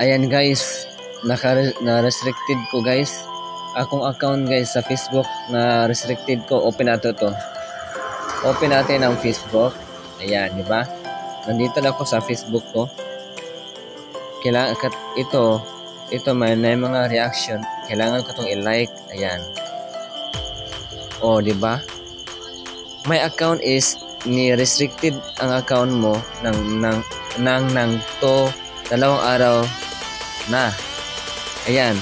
Ayan guys, na-restricted ko guys. Akong account guys sa Facebook na restricted ko. Open nato to. Open natin ang Facebook. Ayan, di ba? Nandito na ako sa Facebook ko. Kailangan ito may mga reaction. Kailangan ko tong i-like. Ayan. Oh, di ba? My account is ni-restricted ang account mo ng to 2 araw na. Ayan.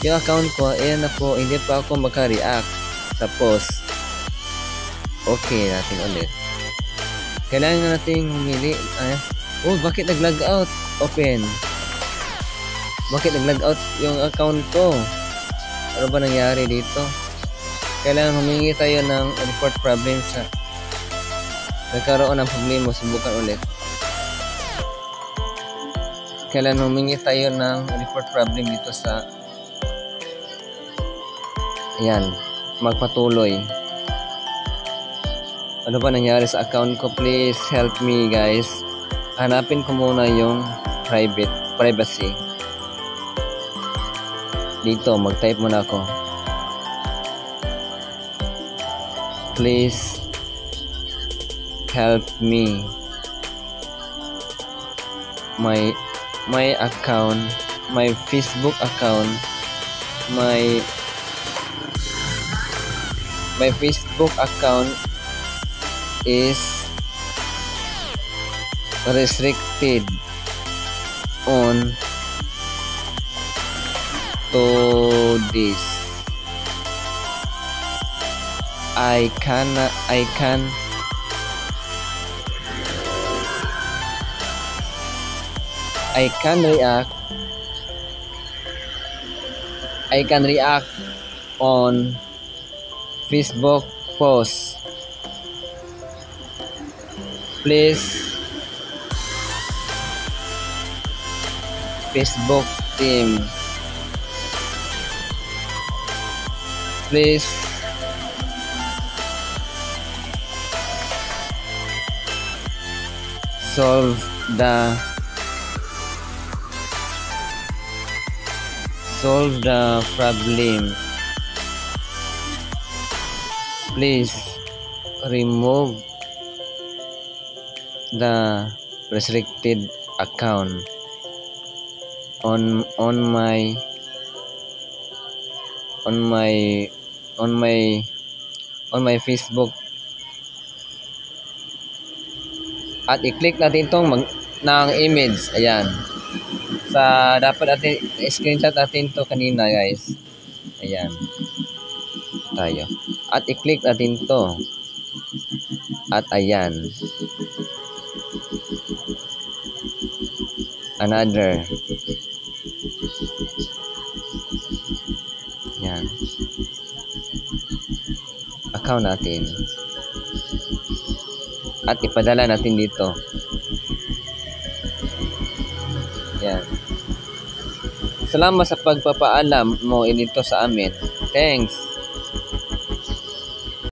Yung account ko, ayan na po, hindi pa ako maka-react sa post. Okay, natin ulit. Kailangan natin humili. Oh, bakit nag-log out? Open. Bakit nag-log out yung account ko? Ano ba nangyari dito? Kailangan humingi tayo ng report problem sa nagkaroon ng problema. Subukan ulit. Kailangan humingi tayo ng report problem dito sa ayan, magpatuloy. Ano ba nangyari sa account ko? Please help me guys. Hanapin ko muna yung privacy. Dito, mag-type muna ako. Please help me. My account, my Facebook account, my Facebook account is restricted on to this. I can react on Facebook post. Please Facebook team, please solve the problem. Please remove the restricted account on my Facebook. At i-click natin tong ng image. Ayan. Dapat natin screenshot natin to kanina guys. Ayan. Tayo. At i-click natin to. At ayan. Another. Ayan. Account natin. At ipadala natin dito. Ayan. Salamat sa pagpapaalam mo dito sa amin. Thanks.